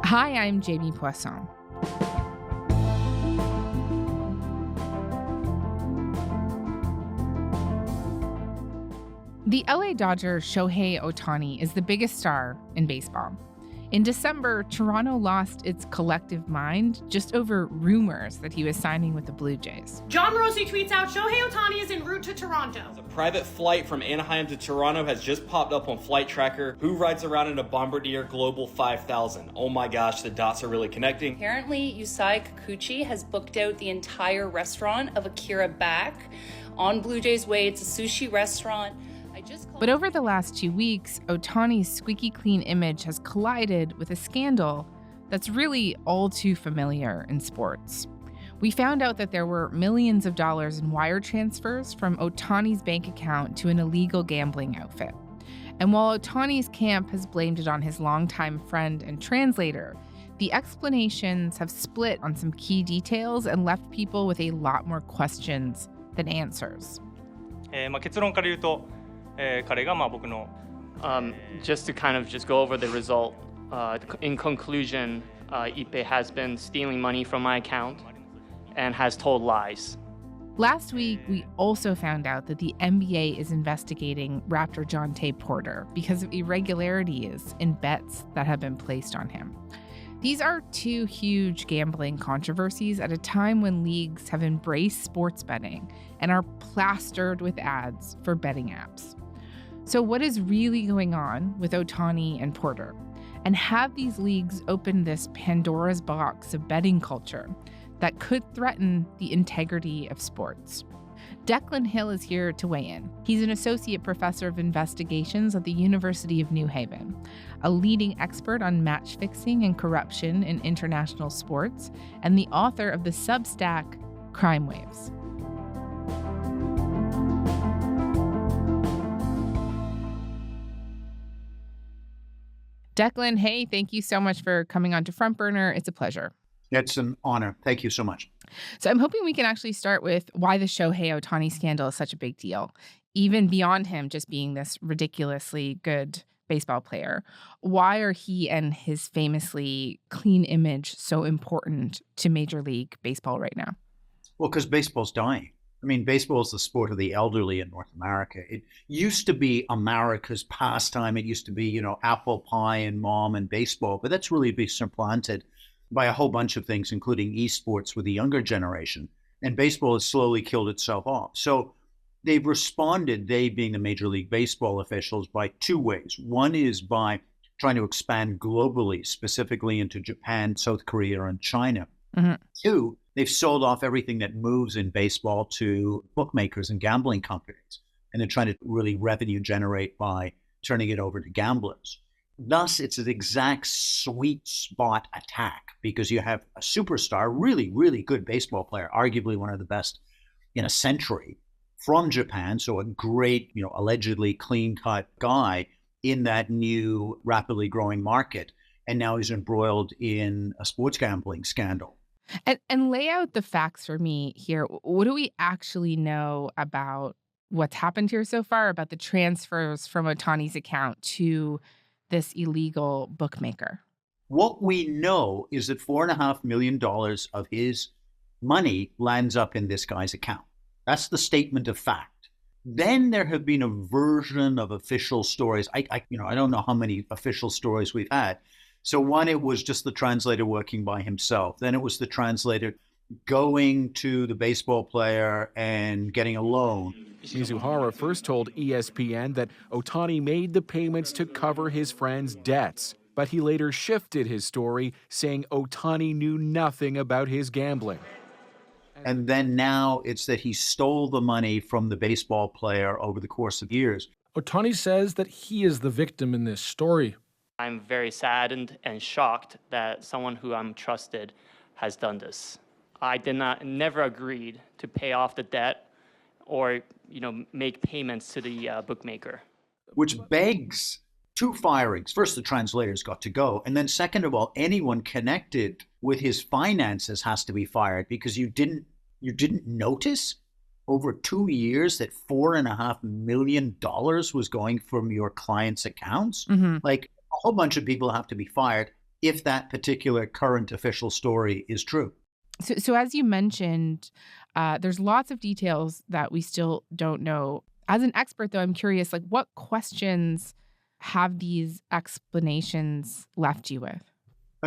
Hi, I'm Jamie Poisson. The LA Dodgers' Shohei Ohtani is the biggest star in baseball. In December, Toronto lost its collective mind just over rumors that he was signing with the Blue Jays. John Rossi tweets out, Shohei Ohtani is en route to Toronto. A private flight from Anaheim to Toronto has just popped up on Flight Tracker. Who rides around in a Bombardier Global 5000? Oh my gosh, the dots are really connecting. Apparently, Yusai Kikuchi has booked out the entire restaurant of Akira back on Blue Jays Way. It's a sushi restaurant. But over the last 2 weeks, Ohtani's squeaky clean image has collided with a scandal that's really all too familiar in sports. We found out that there were millions of dollars in wire transfers from Ohtani's bank account to an illegal gambling outfit. And while Ohtani's camp has blamed it on his longtime friend and translator, the explanations have split on some key details and left people with a lot more questions than answers. 結論から言うと、彼が僕の just to kind of just go over the result, in conclusion, Ipe has been stealing money from my account and has told lies. Last week, we also found out that the NBA is investigating Raptor Jonte Porter because of irregularities in bets that have been placed on him. These are two huge gambling controversies at a time when leagues have embraced sports betting and are plastered with ads for betting apps. So what is really going on with Ohtani and Porter? And have these leagues opened this Pandora's box of betting culture that could threaten the integrity of sports? Declan Hill is here to weigh in. He's an associate professor of investigations at the University of New Haven, a leading expert on match fixing and corruption in international sports, and the author of the Substack Crime Waves. Declan, hey, thank you so much for coming on to Front Burner. It's a pleasure. It's an honor. Thank you so much. So I'm hoping we can actually start with why the Shohei Ohtani scandal is such a big deal, even beyond him just being this ridiculously good baseball player. Why are he and his famously clean image so important to Major League Baseball right now? Well, because baseball's dying. I mean, baseball is the sport of the elderly in North America. It used to be America's pastime. It used to be, apple pie and mom and baseball, but that's really been supplanted by a whole bunch of things, including esports with the younger generation. And baseball has slowly killed itself off. So they've responded, they being the Major League Baseball officials, by two ways. One is by trying to expand globally, specifically into Japan, South Korea, and China. Mm-hmm. Two, they've sold off everything that moves in baseball to bookmakers and gambling companies. And they're trying to really revenue generate by turning it over to gamblers. Thus, it's an exact sweet spot attack because you have a superstar, really, really good baseball player, arguably one of the best in a century, from Japan. So a great, allegedly clean-cut guy in that new rapidly growing market. And now he's embroiled in a sports gambling scandal. And lay out the facts for me here. What do we actually know about what's happened here so far, about the transfers from Ohtani's account to this illegal bookmaker? What we know is that $4.5 million of his money lands up in this guy's account. That's the statement of fact. Then there have been a version of official stories. I don't know how many official stories we've had. So one, it was just the translator working by himself. Then it was the translator going to the baseball player and getting a loan. Mizuhara first told ESPN that Ohtani made the payments to cover his friend's debts. But he later shifted his story, saying Ohtani knew nothing about his gambling. And then now it's that he stole the money from the baseball player over the course of years. Ohtani says that he is the victim in this story. I'm very saddened and shocked that someone who I'm trusted has done this. I never agreed to pay off the debt or, make payments to the bookmaker. Which begs two firings. First, the translators got to go. And then second of all, anyone connected with his finances has to be fired because you didn't notice over 2 years that $4.5 million was going from your client's accounts. Mm-hmm. Like, a whole bunch of people have to be fired. if that particular current official story is true. So as you mentioned, there's lots of details that we still don't know. As an expert, though, I'm curious, like, what questions have these explanations left you with?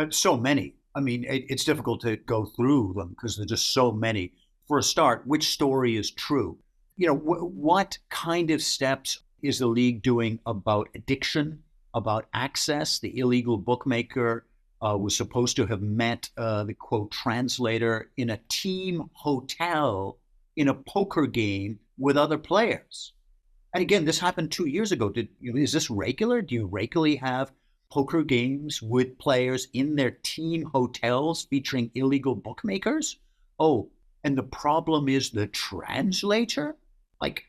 So many. I mean, it's difficult to go through them because there's just so many. For a start, which story is true? You know, what kind of steps is the league doing about addiction, about access? The illegal bookmaker was supposed to have met the quote translator in a team hotel in a poker game with other players. And again, this happened 2 years ago. Is this regular? Do you regularly have poker games with players in their team hotels featuring illegal bookmakers? Oh, and the problem is the translator? Like,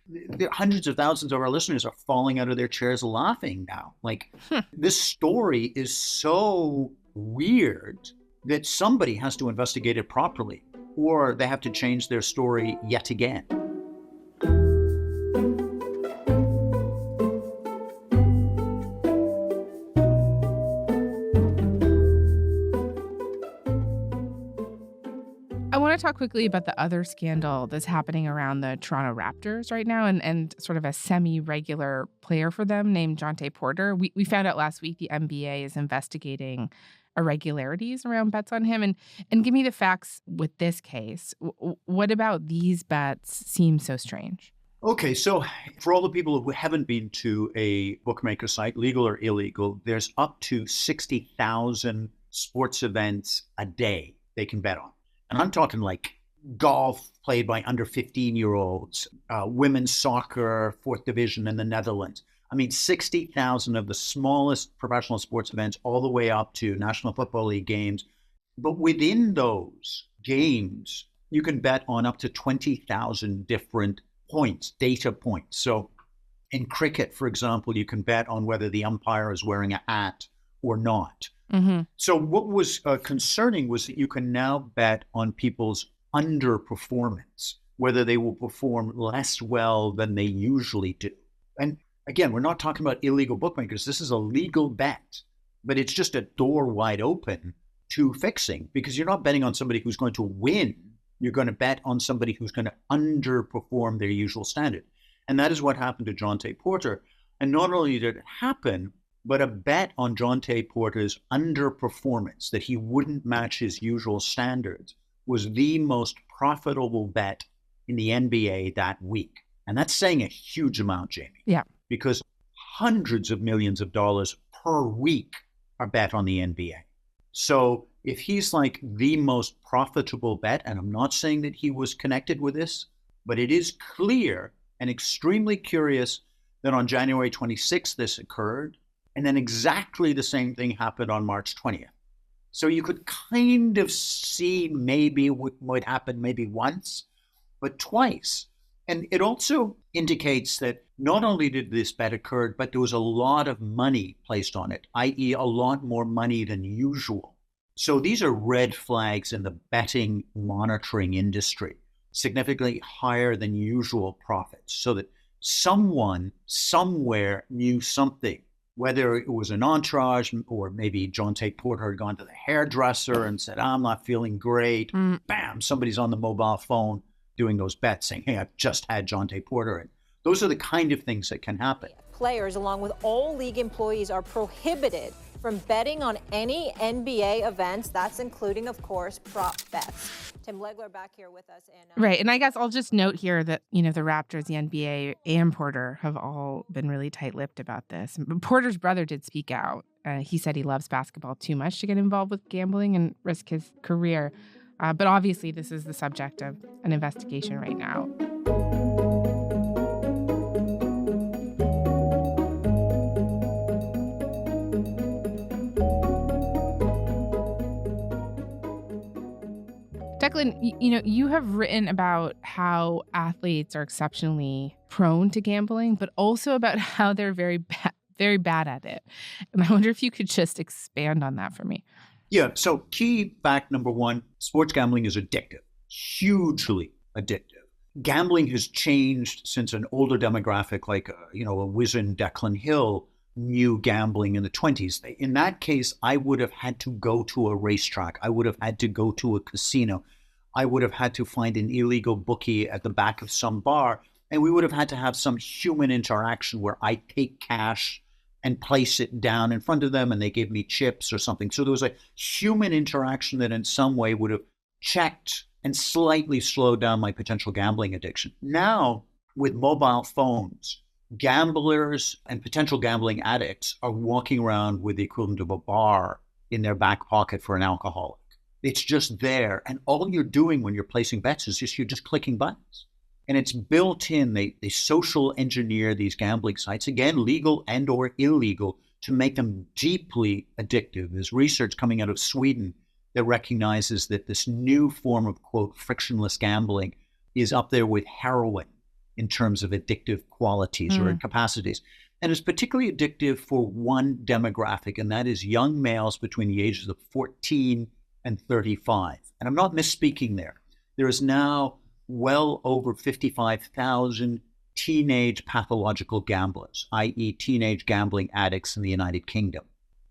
hundreds of thousands of our listeners are falling out of their chairs laughing now. Like, this story is so weird that somebody has to investigate it properly, or they have to change their story yet again. I want to talk quickly about the other scandal that's happening around the Toronto Raptors right now and sort of a semi-regular player for them named Jontay Porter. We found out last week the NBA is investigating irregularities around bets on him. And give me the facts with this case. What about these bets seem so strange? Okay, so for all the people who haven't been to a bookmaker site, legal or illegal, there's up to 60,000 sports events a day they can bet on. And I'm talking like golf played by under 15-year-olds, women's soccer, 4th division in the Netherlands. I mean, 60,000 of the smallest professional sports events all the way up to National Football League games. But within those games, you can bet on up to 20,000 different points, data points. So in cricket, for example, you can bet on whether the umpire is wearing a hat or not. Mm-hmm. So what was concerning was that you can now bet on people's underperformance, whether they will perform less well than they usually do. And again, we're not talking about illegal bookmakers. This is a legal bet, but it's just a door wide open to fixing, because you're not betting on somebody who's going to win. You're going to bet on somebody who's going to underperform their usual standard. And that is what happened to Jontay Porter. And not only did it happen, but a bet on Jontay Porter's underperformance, that he wouldn't match his usual standards, was the most profitable bet in the NBA that week. And that's saying a huge amount, Jamie. Yeah. Because hundreds of millions of dollars per week are bet on the NBA. So if he's like the most profitable bet, and I'm not saying that he was connected with this, but it is clear and extremely curious that on January 26th, this occurred. And then exactly the same thing happened on March 20th. So you could kind of see maybe what might happen maybe once, but twice. And it also indicates that not only did this bet occur, but there was a lot of money placed on it, i.e. a lot more money than usual. So these are red flags in the betting monitoring industry, significantly higher than usual profits, so that someone somewhere knew something. Whether it was an entourage or maybe Jontay Porter had gone to the hairdresser and said, I'm not feeling great. Bam, somebody's on the mobile phone doing those bets saying, hey, I've just had Jontay Porter. And those are the kind of things that can happen. Players, along with all league employees, are prohibited from betting on any NBA events. That's including, of course, prop bets. Tim Legler back here with us. Right. And I guess I'll just note here that, the Raptors, the NBA, and Porter have all been really tight-lipped about this. But Porter's brother did speak out. He said he loves basketball too much to get involved with gambling and risk his career. But obviously, this is the subject of an investigation right now. Declan, you have written about how athletes are exceptionally prone to gambling, but also about how they're very bad at it. And I wonder if you could just expand on that for me. Yeah. So key fact number one, sports gambling is addictive, hugely addictive. Gambling has changed since an older demographic like, a wizened Declan Hill new gambling in the 20s. In that case, I would have had to go to a racetrack. I would have had to go to a casino. I would have had to find an illegal bookie at the back of some bar. And we would have had to have some human interaction where I take cash and place it down in front of them and they give me chips or something. So there was a human interaction that in some way would have checked and slightly slowed down my potential gambling addiction. Now, with mobile phones, gamblers and potential gambling addicts are walking around with the equivalent of a bar in their back pocket for an alcoholic. It's just there. And all you're doing when you're placing bets is you're just clicking buttons. And it's built in. They social engineer these gambling sites, again, legal and or illegal, to make them deeply addictive. There's research coming out of Sweden that recognizes that this new form of, quote, frictionless gambling is up there with heroin in terms of addictive qualities or capacities. And it's particularly addictive for one demographic, and that is young males between the ages of 14 and 35. And I'm not misspeaking there. There is now well over 55,000 teenage pathological gamblers, i.e. teenage gambling addicts in the United Kingdom.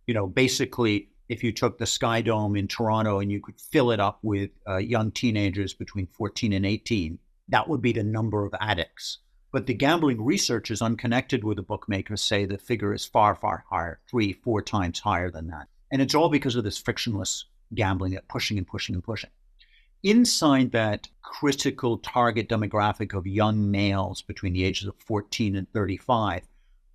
You know, basically, if you took the Sky Dome in Toronto and you could fill it up with young teenagers between 14 and 18, that would be the number of addicts. But the gambling researchers unconnected with the bookmakers say the figure is far, far higher, 3-4 times higher than that. And it's all because of this frictionless gambling, that pushing and pushing and pushing. Inside that critical target demographic of young males between the ages of 14 and 35,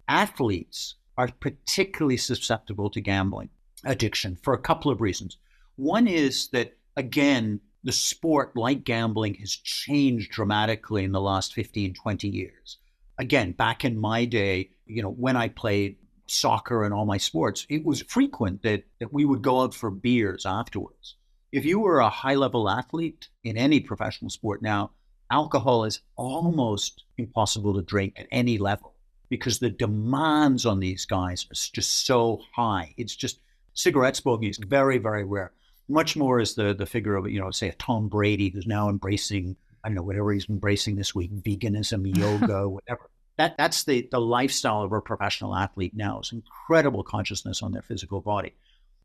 athletes are particularly susceptible to gambling addiction for a couple of reasons. One is that, again, the sport, like gambling, has changed dramatically in the last 15, 20 years. Again, back in my day, you know, when I played soccer and all my sports, it was frequent that we would go out for beers afterwards. If you were a high-level athlete in any professional sport now, alcohol is almost impossible to drink at any level because the demands on these guys are just so high. It's just cigarette smoking is very, very rare. Much more is the figure of, you know, say a Tom Brady who's now embracing, I don't know, whatever he's embracing this week, veganism, yoga, whatever. That's the lifestyle of a professional athlete now, is incredible consciousness on their physical body.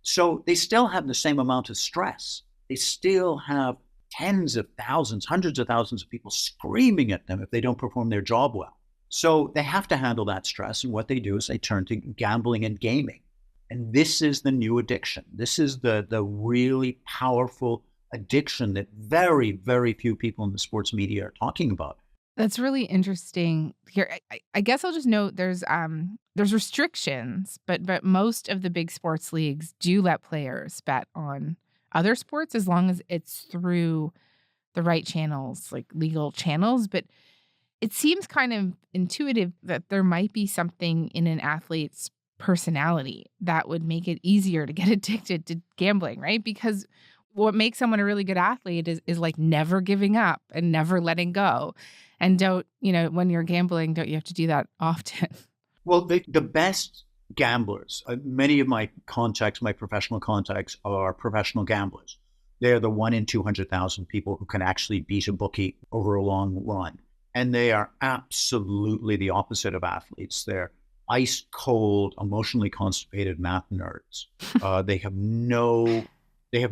So they still have the same amount of stress. They still have tens of thousands, hundreds of thousands of people screaming at them if they don't perform their job well. So they have to handle that stress. And what they do is they turn to gambling and gaming. And this is the new addiction. This is the really powerful addiction that very, very few people in the sports media are talking about. That's really interesting. Here, I guess I'll just note there's restrictions, but most of the big sports leagues do let players bet on other sports as long as it's through the right channels, like legal channels. But it seems kind of intuitive that there might be something in an athlete's personality that would make it easier to get addicted to gambling, right? Because what makes someone a really good athlete is like never giving up and never letting go. And don't, you know, when you're gambling, don't you have to do that often? Well, the best gamblers, many of my contacts, my professional contacts are professional gamblers. They're the 1 in 200,000 people who can actually beat a bookie over a long run. And they are absolutely the opposite of athletes. They're ice cold, emotionally constipated math nerds. They have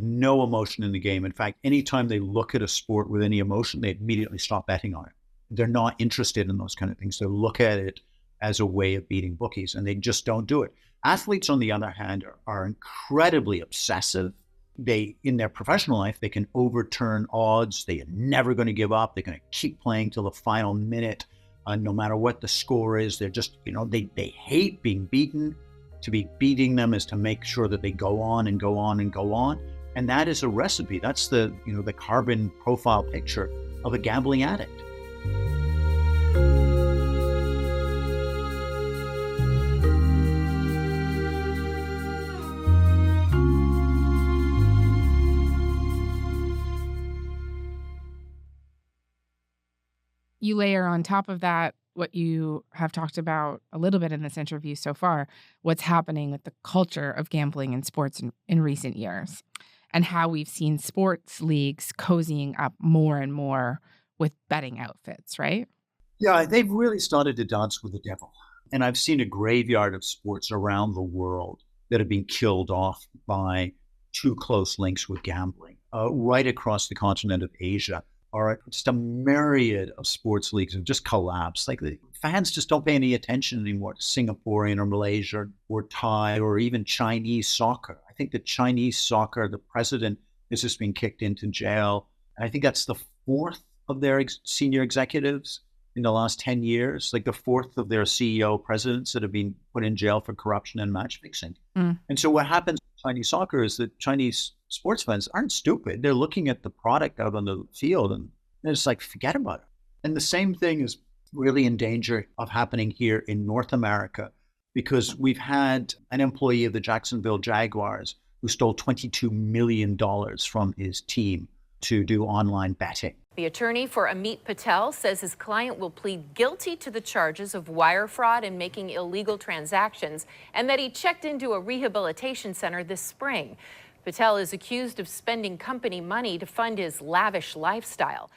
no emotion in the game. In fact, anytime they look at a sport with any emotion, they immediately stop betting on it. They're not interested in those kind of things. They look at it as a way of beating bookies, and they just don't do it. Athletes, on the other hand, are incredibly obsessive. They, in their professional life, they can overturn odds. They are never going to give up. They're going to keep playing till the final minute, no matter what the score is. They're just, you know, they hate being beaten. To be beating them is to make sure that they go on and go on and go on. And that is a recipe. That's the carbon profile picture of a gambling addict. You layer on top of that what you have talked about a little bit in this interview so far, what's happening with the culture of gambling in sports in recent years, and how we've seen sports leagues cozying up more and more with betting outfits, right? Yeah, they've really started to dance with the devil. And I've seen a graveyard of sports around the world that have been killed off by too close links with gambling. Right across the continent of Asia are just a myriad of sports leagues have just collapsed. Like the fans just don't pay any attention anymore to Singaporean or Malaysia or Thai or even Chinese soccer. I think that Chinese soccer, the president has just been kicked into jail. And I think that's the fourth of their senior executives in the last 10 years, like the fourth of their CEO presidents that have been put in jail for corruption and match fixing. And so what happens with Chinese soccer is that Chinese sports fans aren't stupid. They're looking at the product out on the field and they're just like, forget about it. And the same thing is really in danger of happening here in North America, because we've had an employee of the Jacksonville Jaguars who stole $22 million from his team to do online betting. The attorney for Amit Patel says his client will plead guilty to the charges of wire fraud and making illegal transactions, and that he checked into a rehabilitation center this spring. Patel is accused of spending company money to fund his lavish lifestyle.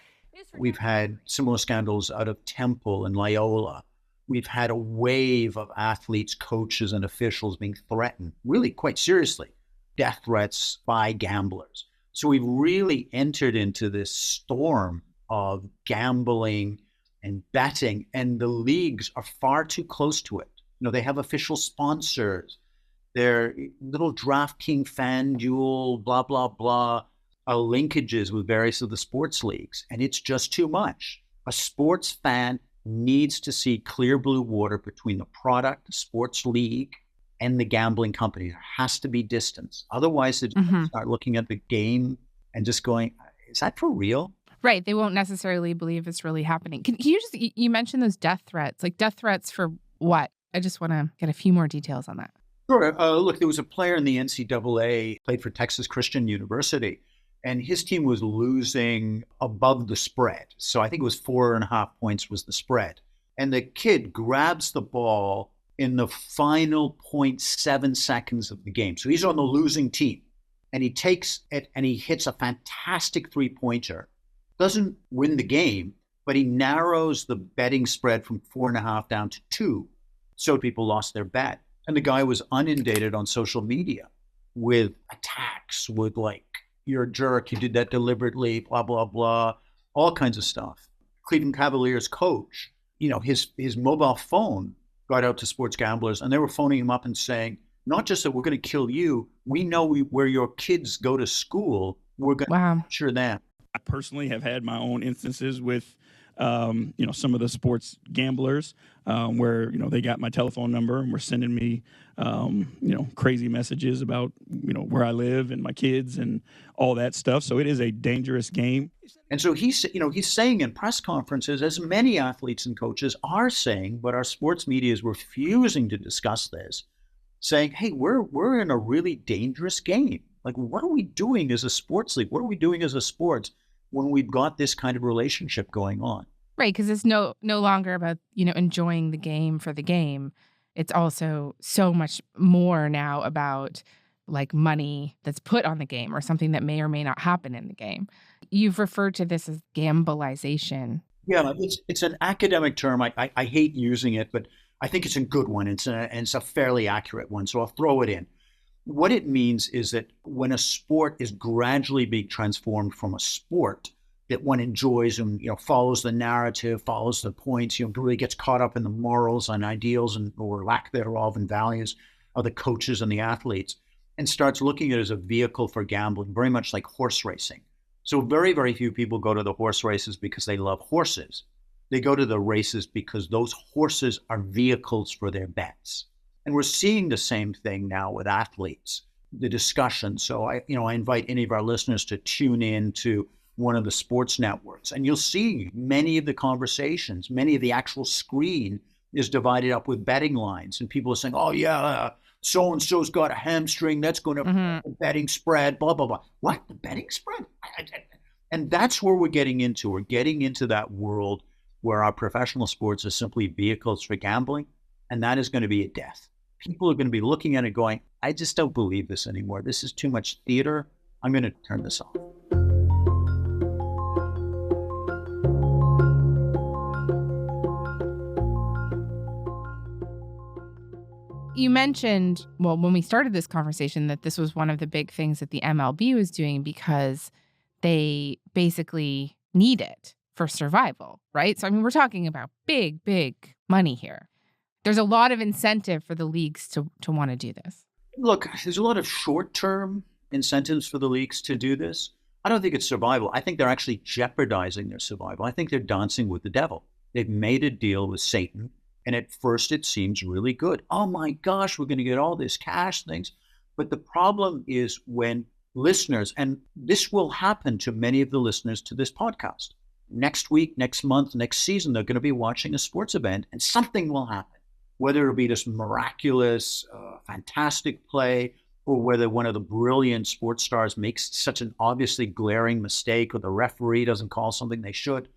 We've had similar scandals out of Temple and Loyola. We've had a wave of athletes, coaches, and officials being threatened, really quite seriously, death threats by gamblers. So we've really entered into this storm of gambling and betting, and the leagues are far too close to it. You know, they have official sponsors. They're little DraftKings, FanDuel, blah, blah, blah, linkages with various of the sports leagues, and it's just too much. A sports fan needs to see clear blue water between the product, the sports league, and the gambling company. There has to be distance. Otherwise, they start looking at the game and just going, is that for real? Right. They won't necessarily believe it's really happening. Can you you mentioned those death threats, like death threats for what? I just want to get a few more details on that. Sure. Look, there was a player in the NCAA, played for Texas Christian University, and his team was losing above the spread. So I think it was 4.5 points was the spread. And the kid grabs the ball in the final 0.7 seconds of the game. So he's on the losing team, and he takes it and he hits a fantastic three-pointer. Doesn't win the game, but he narrows the betting spread from 4.5 down to 2. So people lost their bet. And the guy was inundated on social media with attacks, with like, you're a jerk, you did that deliberately, blah, blah, blah, all kinds of stuff. Cleveland Cavaliers coach, you know, his mobile phone got out to sports gamblers, and they were phoning him up and saying, not just that we're going to kill you, we know where your kids go to school, we're going to capture them. I personally have had my own instances with, some of the sports gamblers where, they got my telephone number and were sending me, crazy messages about, where I live and my kids and all that stuff. So it is a dangerous game. And so he's saying in press conferences, as many athletes and coaches are saying, but our sports media is refusing to discuss this, saying, hey, we're in a really dangerous game. Like, what are we doing as a sports league? What are we doing as a sport when we've got this kind of relationship going on? Right, because it's no longer about, enjoying the game for the game. It's also so much more now about like money that's put on the game or something that may or may not happen in the game. You've referred to this as gambleization. Yeah, it's an academic term. I hate using it, but I think it's a good one. It's a fairly accurate one, so I'll throw it in. What it means is that when a sport is gradually being transformed from a sport that one enjoys and follows the narrative, follows the points, really gets caught up in the morals and ideals and or lack thereof and values of the coaches and the athletes, and starts looking at it as a vehicle for gambling, very much like horse racing. So very, very few people go to the horse races because they love horses. They go to the races because those horses are vehicles for their bets. And we're seeing the same thing now with athletes, the discussion. So I invite any of our listeners to tune in to one of the sports networks, and you'll see many of the conversations, many of the actual screen is divided up with betting lines, and people are saying, oh yeah, so-and-so's got a hamstring, that's going to the betting spread, blah, blah, blah. What, the betting spread? And that's where we're getting into. We're getting into that world where our professional sports are simply vehicles for gambling, and that is going to be a death. People are going to be looking at it going, I just don't believe this anymore. This is too much theater. I'm going to turn this off. you mentioned, well, when we started this conversation, that this was one of the big things that the MLB was doing because they basically need it for survival, right? So, I mean, we're talking about big, big money here. There's a lot of incentive for the leagues to want to do this. Look, there's a lot of short-term incentives for the leagues to do this. I don't think it's survival. I think they're actually jeopardizing their survival. I think they're dancing with the devil. They've made a deal with Satan, and at first it seems really good. Oh my gosh, we're going to get all this cash things. But the problem is when listeners, and this will happen to many of the listeners to this podcast, next week, next month, next season, they're going to be watching a sports event and something will happen. Whether it'll be this miraculous, fantastic play, or whether one of the brilliant sports stars makes such an obviously glaring mistake or the referee doesn't call something they should.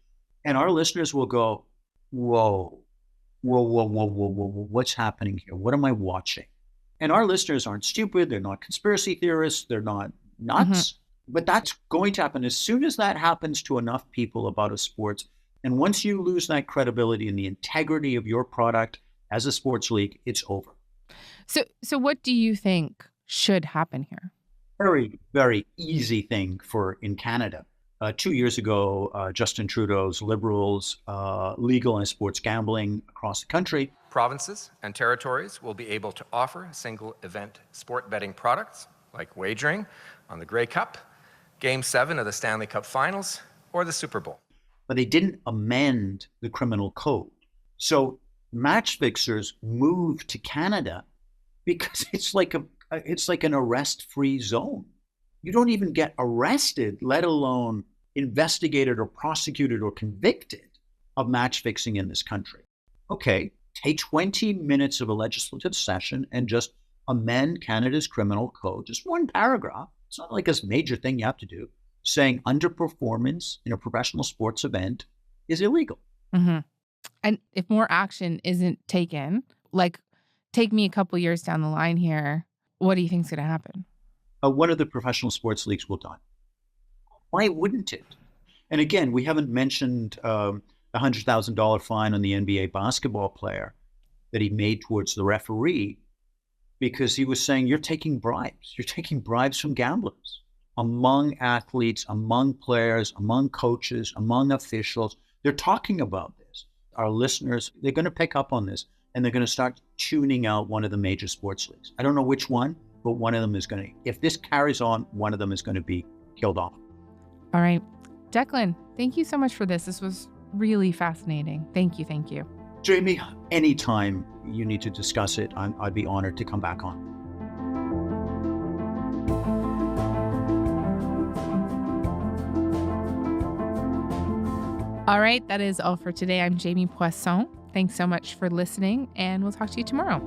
And our listeners will go, whoa, what's happening here? What am I watching? And our listeners aren't stupid. They're not conspiracy theorists. They're not nuts. Mm-hmm. But that's going to happen. As soon as that happens to enough people about a sport, and once you lose that credibility and the integrity of your product as a sports league, it's over. So what do you think should happen here? Very, very easy thing in Canada. 2 years ago, Justin Trudeau's Liberals legalized sports gambling across the country. Provinces and territories will be able to offer single event sport betting products like wagering on the Grey Cup, Game 7 of the Stanley Cup Finals, or the Super Bowl. But they didn't amend the criminal code. So match fixers moved to Canada because it's like an arrest-free zone. You don't even get arrested, let alone investigated or prosecuted or convicted of match fixing in this country. Okay, take 20 minutes of a legislative session and just amend Canada's criminal code, just one paragraph. It's not like a major thing you have to do, saying underperformance in a professional sports event is illegal. Mm-hmm. And if more action isn't taken, like take me a couple years down the line here, what do you think is going to happen? One of the professional sports leagues will die. Why wouldn't it? And again, we haven't mentioned a $100,000 fine on the NBA basketball player that he made towards the referee because he was saying, you're taking bribes. You're taking bribes from gamblers. Among athletes, among players, among coaches, among officials, they're talking about this. Our listeners, they're going to pick up on this and they're going to start tuning out one of the major sports leagues. I don't know which one, but one of them is going to, if this carries on, one of them is going to be killed off. All right. Declan, thank you so much for this. This was really fascinating. Thank you. Jamie, anytime you need to discuss it, I'd be honored to come back on. All right, that is all for today. I'm Jamie Poisson. Thanks so much for listening, and we'll talk to you tomorrow.